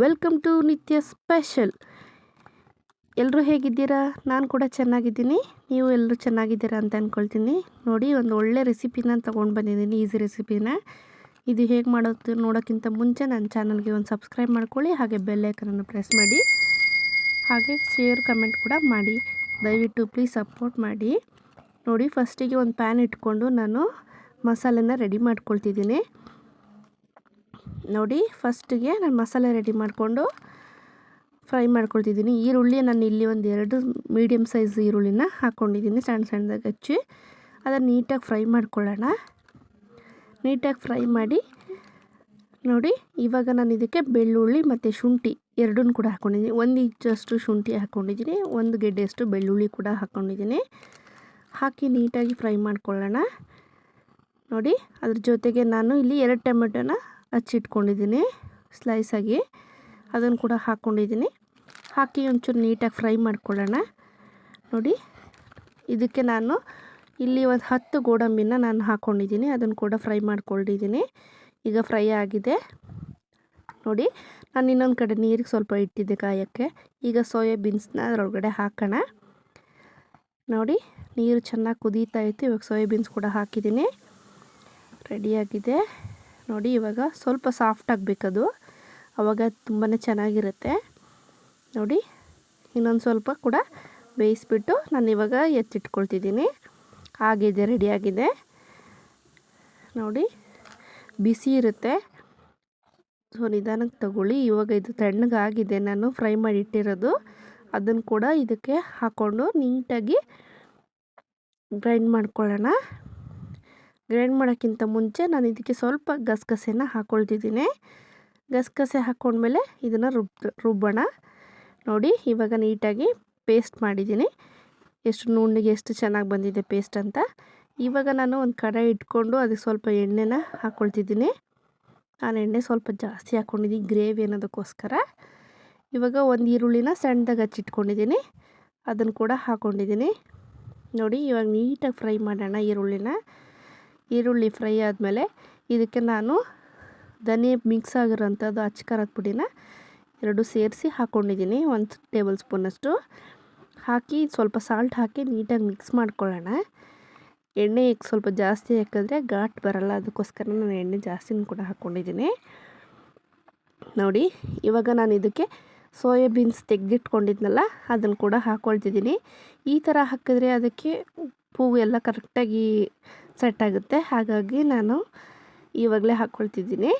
Welcome to ನಿತ್ಯ special. ಎಲ್ಲರೂ ಹೇಗಿದ್ದೀರಾ? ನಾನು ಕೂಡ ಚೆನ್ನಾಗಿದ್ದೀನಿ. ನೀವು ಎಲ್ಲರೂ ಚೆನ್ನಾಗಿದ್ದೀರಾ ಅಂತ ಅಂದ್ಕೊಳ್ತೀನಿ. ನೋಡಿ, ಒಂದು ಒಳ್ಳೆ ರೆಸಿಪಿನ ತೊಗೊಂಡು ಬಂದಿದ್ದೀನಿ, ಈಸಿ ರೆಸಿಪಿನ. ಇದು ಹೇಗೆ ಮಾಡೋದು ನೋಡೋಕ್ಕಿಂತ ಮುಂಚೆ ನನ್ನ ಚಾನಲ್ಗೆ ಒಂದು ಸಬ್ಸ್ಕ್ರೈಬ್ ಮಾಡ್ಕೊಳ್ಳಿ, ಹಾಗೆ ಬೆಲ್ ಐಕನನ್ನು ಪ್ರೆಸ್ ಮಾಡಿ, ಹಾಗೆ ಶೇರ್ ಕಮೆಂಟ್ ಕೂಡ ಮಾಡಿ. ದಯವಿಟ್ಟು ಪ್ಲೀಸ್ ಸಪೋರ್ಟ್ ಮಾಡಿ. ನೋಡಿ, ಫಸ್ಟಿಗೆ ಒಂದು ಪ್ಯಾನ್ ಇಟ್ಕೊಂಡು ನಾನು ಮಸಾಲೆನ ರೆಡಿ ಮಾಡ್ಕೊಳ್ತಿದ್ದೀನಿ. ನೋಡಿ, ಫಸ್ಟಿಗೆ ನಾನು ಮಸಾಲೆ ರೆಡಿ ಮಾಡಿಕೊಂಡು ಫ್ರೈ ಮಾಡ್ಕೊಳ್ತಿದ್ದೀನಿ. ಈರುಳ್ಳಿ ನಾನು ಇಲ್ಲಿ ಒಂದು 2 ಮೀಡಿಯಮ್ ಸೈಜ್ ಈರುಳ್ಳಿನ ಹಾಕ್ಕೊಂಡಿದ್ದೀನಿ, ಸಣ್ಣದಾಗಿ ಹಚ್ಚಿ. ಅದನ್ನು ನೀಟಾಗಿ ಫ್ರೈ ಮಾಡ್ಕೊಳ್ಳೋಣ. ನೀಟಾಗಿ ಫ್ರೈ ಮಾಡಿ ನೋಡಿ, ಇವಾಗ ನಾನು ಇದಕ್ಕೆ ಬೆಳ್ಳುಳ್ಳಿ ಮತ್ತು ಶುಂಠಿ ಎರಡನ್ನೂ ಕೂಡ ಹಾಕ್ಕೊಂಡಿದ್ದೀನಿ. 1 ಇಂಚಷ್ಟು ಶುಂಠಿ ಹಾಕ್ಕೊಂಡಿದ್ದೀನಿ, 1 ಗೆಡ್ಡೆಯಷ್ಟು ಬೆಳ್ಳುಳ್ಳಿ ಕೂಡ ಹಾಕ್ಕೊಂಡಿದ್ದೀನಿ. ಹಾಕಿ ನೀಟಾಗಿ ಫ್ರೈ ಮಾಡ್ಕೊಳ್ಳೋಣ. ನೋಡಿ, ಅದ್ರ ಜೊತೆಗೆ ನಾನು ಇಲ್ಲಿ 2 ಟೊಮೆಟೊನ ಹಚ್ಚಿಟ್ಕೊಂಡಿದ್ದೀನಿ ಸ್ಲೈಸಾಗಿ, ಅದನ್ನು ಕೂಡ ಹಾಕ್ಕೊಂಡಿದ್ದೀನಿ. ಹಾಕಿ ಒಂಚೂರು ನೀಟಾಗಿ ಫ್ರೈ ಮಾಡ್ಕೊಳ್ಳೋಣ. ನೋಡಿ, ಇದಕ್ಕೆ ನಾನು ಇಲ್ಲಿ ಒಂದು 10 ಗೋಡಂಬಿನ ನಾನು ಹಾಕ್ಕೊಂಡಿದ್ದೀನಿ, ಅದನ್ನು ಕೂಡ ಫ್ರೈ ಮಾಡ್ಕೊಂಡಿದ್ದೀನಿ. ಈಗ ಫ್ರೈ ಆಗಿದೆ. ನೋಡಿ, ನಾನು ಇನ್ನೊಂದು ಕಡೆ ನೀರಿಗೆ ಸ್ವಲ್ಪ ಇಟ್ಟಿದ್ದೆ ಕಾಯೋಕ್ಕೆ. ಈಗ ಸೋಯಾಬೀನ್ಸ್ನ ಅದರೊಳಗಡೆ ಹಾಕೋಣ. ನೋಡಿ, ನೀರು ಚೆನ್ನಾಗಿ ಕುದೀತಾ ಇತ್ತು. ಇವಾಗ ಸೋಯಾಬೀನ್ಸ್ ಕೂಡ ಹಾಕಿದ್ದೀನಿ, ರೆಡಿಯಾಗಿದೆ. ನೋಡಿ, ಇವಾಗ ಸ್ವಲ್ಪ ಸಾಫ್ಟ್ ಆಗಬೇಕದು, ಆವಾಗ ತುಂಬಾ ಚೆನ್ನಾಗಿರುತ್ತೆ. ನೋಡಿ, ಇನ್ನೊಂದು ಸ್ವಲ್ಪ ಕೂಡ ಬೇಯಿಸ್ಬಿಟ್ಟು ನಾನು ಇವಾಗ ಎತ್ತಿಟ್ಕೊಳ್ತಿದ್ದೀನಿ. ಆಗಿದೆ, ರೆಡಿಯಾಗಿದೆ. ನೋಡಿ, ಬಿಸಿ ಇರುತ್ತೆ, ಸೊ ನಿಧಾನಕ್ಕೆ ತಗೊಳ್ಳಿ. ಇವಾಗ ಇದು ತಣ್ಣಗಾಗಿದೆ, ನಾನು ಫ್ರೈ ಮಾಡಿ ಇಟ್ಟಿರೋದು. ಅದನ್ನು ಕೂಡ ಇದಕ್ಕೆ ಹಾಕ್ಕೊಂಡು ನೀಟಾಗಿ ಗ್ರೈಂಡ್ ಮಾಡ್ಕೊಳ್ಳೋಣ. ಗ್ರೈಂಡ್ ಮಾಡೋಕ್ಕಿಂತ ಮುಂಚೆ ನಾನು ಇದಕ್ಕೆ ಸ್ವಲ್ಪ ಗಸಗಸೆನ ಹಾಕ್ಕೊಳ್ತಿದ್ದೀನಿ. ಗಸಗಸೆ ಹಾಕ್ಕೊಂಡ್ಮೇಲೆ ಇದನ್ನು ರುಬ್ಬೋಣ. ನೋಡಿ, ಇವಾಗ ನೀಟಾಗಿ ಪೇಸ್ಟ್ ಮಾಡಿದ್ದೀನಿ. ಎಷ್ಟು ನುಣ್ಣಗೆ ಎಷ್ಟು ಚೆನ್ನಾಗಿ ಬಂದಿದೆ ಪೇಸ್ಟ್ ಅಂತ. ಇವಾಗ ನಾನು ಒಂದು ಕಡಾಯಿ ಇಟ್ಕೊಂಡು ಅದಕ್ಕೆ ಸ್ವಲ್ಪ ಎಣ್ಣೆನ ಹಾಕ್ಕೊಳ್ತಿದ್ದೀನಿ. ನಾನು ಎಣ್ಣೆ ಸ್ವಲ್ಪ ಜಾಸ್ತಿ ಹಾಕ್ಕೊಂಡಿದ್ದೀನಿ ಗ್ರೇವಿ ಅನ್ನೋದಕ್ಕೋಸ್ಕರ. ಇವಾಗ ಒಂದು ಈರುಳ್ಳಿನ ಸಣ್ಣದಾಗಿ ಹಚ್ಚಿಟ್ಕೊಂಡಿದ್ದೀನಿ, ಅದನ್ನು ಕೂಡ ಹಾಕ್ಕೊಂಡಿದ್ದೀನಿ. ನೋಡಿ, ಇವಾಗ ನೀಟಾಗಿ ಫ್ರೈ ಮಾಡೋಣ ಈರುಳ್ಳಿನ. ಈರುಳ್ಳಿ ಫ್ರೈ ಆದಮೇಲೆ ಇದಕ್ಕೆ ನಾನು ಧನಿಯಾ ಮಿಕ್ಸ್ ಆಗಿರೋಂಥದ್ದು ಅಚ್ಕಾರದ ಪುಡಿನ 2 ಸೇರಿಸಿ ಹಾಕ್ಕೊಂಡಿದ್ದೀನಿ, 1 ಟೇಬಲ್ ಸ್ಪೂನಷ್ಟು ಹಾಕಿ ಸ್ವಲ್ಪ ಸಾಲ್ಟ್ ಹಾಕಿ ನೀಟಾಗಿ ಮಿಕ್ಸ್ ಮಾಡ್ಕೊಳ್ಳೋಣ. ಎಣ್ಣೆ ಸ್ವಲ್ಪ ಜಾಸ್ತಿ ಹಾಕಿದ್ರೆ ಘಾಟ್ ಬರಲ್ಲ, ಅದಕ್ಕೋಸ್ಕರ ನಾನು ಎಣ್ಣೆ ಜಾಸ್ತಿನೂ ಕೂಡ ಹಾಕ್ಕೊಂಡಿದ್ದೀನಿ. ನೋಡಿ, ಇವಾಗ ನಾನು ಇದಕ್ಕೆ ಸೋಯಾಬೀನ್ಸ್ ತೆಗೆದಿಟ್ಕೊಂಡಿದ್ನಲ್ಲ ಅದನ್ನು ಕೂಡ ಹಾಕ್ಕೊಳ್ತಿದ್ದೀನಿ. ಈ ಥರ ಹಾಕಿದ್ರೆ ಅದಕ್ಕೆ ಉಪ್ಪು ಎಲ್ಲ ಕರೆಕ್ಟಾಗಿ ಸೆಟ್ ಆಗುತ್ತೆ, ಹಾಗಾಗಿ ನಾನು ಇವಾಗಲೇ ಹಾಕ್ಕೊಳ್ತಿದ್ದೀನಿ.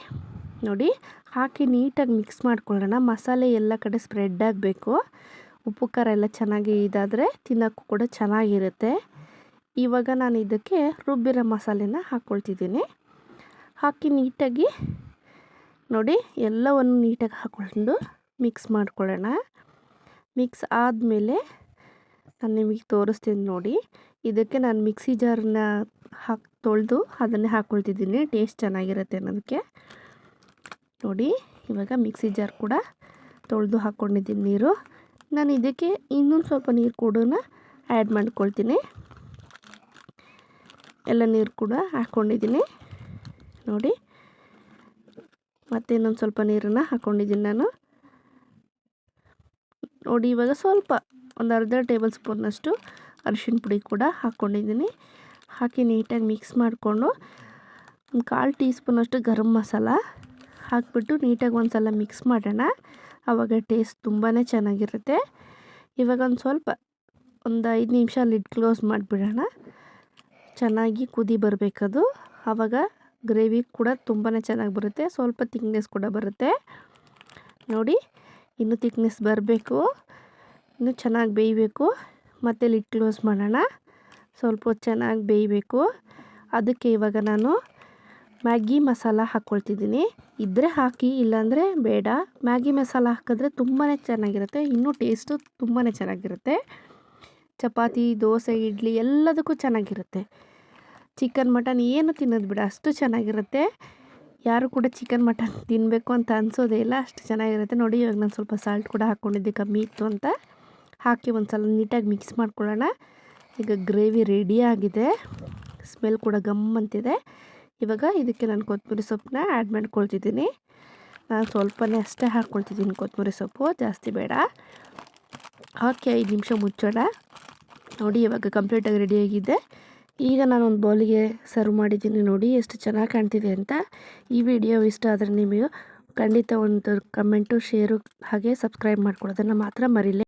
ನೋಡಿ, ಹಾಕಿ ನೀಟಾಗಿ ಮಿಕ್ಸ್ ಮಾಡ್ಕೊಳ್ಳೋಣ. ಮಸಾಲೆ ಎಲ್ಲ ಕಡೆ ಸ್ಪ್ರೆಡ್ ಆಗಬೇಕು. ಉಪ್ಪು ಖಾರ ಎಲ್ಲ ಚೆನ್ನಾಗಿ ಇದಾದರೆ ತಿನ್ನೋಕ್ಕೂ ಕೂಡ ಚೆನ್ನಾಗಿರುತ್ತೆ. ಇವಾಗ ನಾನು ಇದಕ್ಕೆ ರುಬ್ಬಿರೋ ಮಸಾಲೆನ ಹಾಕ್ಕೊಳ್ತಿದ್ದೀನಿ. ಹಾಕಿ ನೀಟಾಗಿ ನೋಡಿ ಎಲ್ಲವನ್ನು ನೀಟಾಗಿ ಹಾಕ್ಕೊಂಡು ಮಿಕ್ಸ್ ಮಾಡ್ಕೊಳ್ಳೋಣ. ಮಿಕ್ಸ್ ಆದಮೇಲೆ ನಾನು ನಿಮಗೆ ತೋರಿಸ್ತೀನಿ. ನೋಡಿ, ಇದಕ್ಕೆ ನಾನು ಮಿಕ್ಸಿ ಜಾರನ್ನ ತೊಳೆದು ಅದನ್ನೇ ಹಾಕ್ಕೊಳ್ತಿದ್ದೀನಿ, ಟೇಸ್ಟ್ ಚೆನ್ನಾಗಿರುತ್ತೆ ಅನ್ನೋದಕ್ಕೆ. ನೋಡಿ, ಇವಾಗ ಮಿಕ್ಸಿ ಜಾರ್ ಕೂಡ ತೊಳೆದು ಹಾಕ್ಕೊಂಡಿದ್ದೀನಿ ನೀರು. ನಾನು ಇದಕ್ಕೆ ಇನ್ನೊಂದು ಸ್ವಲ್ಪ ನೀರು ಕೂಡ ಆ್ಯಡ್ ಮಾಡ್ಕೊಳ್ತೀನಿ. ಎಲ್ಲ ನೀರು ಕೂಡ ಹಾಕ್ಕೊಂಡಿದ್ದೀನಿ. ನೋಡಿ, ಮತ್ತೆ ಇನ್ನೊಂದು ಸ್ವಲ್ಪ ನೀರನ್ನು ಹಾಕ್ಕೊಂಡಿದ್ದೀನಿ ನಾನು. ನೋಡಿ, ಇವಾಗ ಸ್ವಲ್ಪ ಒಂದು ಅರ್ಧ ಟೇಬಲ್ ಸ್ಪೂನಷ್ಟು ಅರಿಶಿಣ ಪುಡಿ ಕೂಡ ಹಾಕ್ಕೊಂಡಿದ್ದೀನಿ. ಹಾಕಿ ನೀಟಾಗಿ ಮಿಕ್ಸ್ ಮಾಡಿಕೊಂಡು ಒಂದು 1/4 ಟೀ ಸ್ಪೂನಷ್ಟು ಗರಂ ಮಸಾಲ ಹಾಕಿಬಿಟ್ಟು ನೀಟಾಗಿ ಒಂದು ಸಲ ಮಿಕ್ಸ್ ಮಾಡೋಣ. ಆವಾಗ ಟೇಸ್ಟ್ ತುಂಬಾ ಚೆನ್ನಾಗಿರುತ್ತೆ. ಇವಾಗ ಒಂದು 5 ನಿಮಿಷ ಲಿಡ್ ಕ್ಲೋಸ್ ಮಾಡಿಬಿಡೋಣ. ಚೆನ್ನಾಗಿ ಕುದಿ ಬರಬೇಕದು, ಆವಾಗ ಗ್ರೇವಿ ಕೂಡ ತುಂಬಾ ಚೆನ್ನಾಗಿ ಬರುತ್ತೆ, ಸ್ವಲ್ಪ ಥಿಕ್ನೆಸ್ ಕೂಡ ಬರುತ್ತೆ. ನೋಡಿ, ಇನ್ನೂ ಥಿಕ್ನೆಸ್ ಬರಬೇಕು, ಇನ್ನೂ ಚೆನ್ನಾಗಿ ಬೇಯಬೇಕು. ಮತ್ತು ಲಿಡ್ ಕ್ಲೋಸ್ ಮಾಡೋಣ, ಸ್ವಲ್ಪ ಹೊತ್ತು ಚೆನ್ನಾಗಿ ಬೇಯಬೇಕು. ಅದಕ್ಕೆ ಇವಾಗ ನಾನು ಮ್ಯಾಗಿ ಮಸಾಲ ಹಾಕ್ಕೊಳ್ತಿದ್ದೀನಿ. ಇದ್ದರೆ ಹಾಕಿ, ಇಲ್ಲಾಂದರೆ ಬೇಡ. ಮ್ಯಾಗಿ ಮಸಾಲ ಹಾಕಿದ್ರೆ ತುಂಬಾ ಚೆನ್ನಾಗಿರುತ್ತೆ, ಇನ್ನೂ ಟೇಸ್ಟು ತುಂಬಾ ಚೆನ್ನಾಗಿರುತ್ತೆ. ಚಪಾತಿ, ದೋಸೆ, ಇಡ್ಲಿ ಎಲ್ಲದಕ್ಕೂ ಚೆನ್ನಾಗಿರುತ್ತೆ. ಚಿಕನ್ ಮಟನ್ ಏನು ತಿನ್ನೋದು ಬಿಡ, ಅಷ್ಟು ಚೆನ್ನಾಗಿರುತ್ತೆ. ಯಾರು ಕೂಡ ಚಿಕನ್ ಮಟನ್ ತಿನ್ನಬೇಕು ಅಂತ ಅನಿಸೋದೇ ಇಲ್ಲ, ಅಷ್ಟು ಚೆನ್ನಾಗಿರುತ್ತೆ. ನೋಡಿ, ಇವಾಗ ನಾನು ಸ್ವಲ್ಪ ಸಾಲ್ಟ್ ಕೂಡ ಹಾಕ್ಕೊಂಡಿದ್ದೆ, ಕಮ್ಮಿ ಇತ್ತು ಅಂತ. ಹಾಕಿ ಒಂದು ಸಲ ನೀಟಾಗಿ ಮಿಕ್ಸ್ ಮಾಡ್ಕೊಳ್ಳೋಣ. ಈಗ ಗ್ರೇವಿ ರೆಡಿಯಾಗಿದೆ, ಸ್ಮೆಲ್ ಕೂಡ ಗಮ್ ಅಂತಿದೆ. ಇವಾಗ ಇದಕ್ಕೆ ನಾನು ಕೊತ್ತಂಬರಿ ಸೊಪ್ಪನ್ನ ಆ್ಯಡ್ ಮಾಡ್ಕೊಳ್ತಿದ್ದೀನಿ. ನಾನು ಸ್ವಲ್ಪನೇ ಅಷ್ಟೇ ಹಾಕ್ಕೊಳ್ತಿದ್ದೀನಿ ಕೊತ್ತಂಬರಿ ಸೊಪ್ಪು, ಜಾಸ್ತಿ ಬೇಡ. ಹಾಕಿ 5 ನಿಮಿಷ ಮುಚ್ಚೋಣ. ನೋಡಿ ಇವಾಗ ಕಂಪ್ಲೀಟಾಗಿ ರೆಡಿಯಾಗಿದೆ. ಈಗ ನಾನೊಂದು ಬೌಲಿಗೆ ಸರ್ವ್ ಮಾಡಿದ್ದೀನಿ. ನೋಡಿ ಎಷ್ಟು ಚೆನ್ನಾಗಿ ಕಾಣ್ತಿದೆ ಅಂತ. ಈ ವಿಡಿಯೋ ಇಷ್ಟ ಆದರೆ ನಿಮಗೆ ಖಂಡಿತ ಒಂದು ಕಮೆಂಟು, ಶೇರು ಹಾಗೆ ಸಬ್ಸ್ಕ್ರೈಬ್ ಮಾಡ್ಕೊಳ್ಳೋದನ್ನು ಮಾತ್ರ ಮರಿಲೇ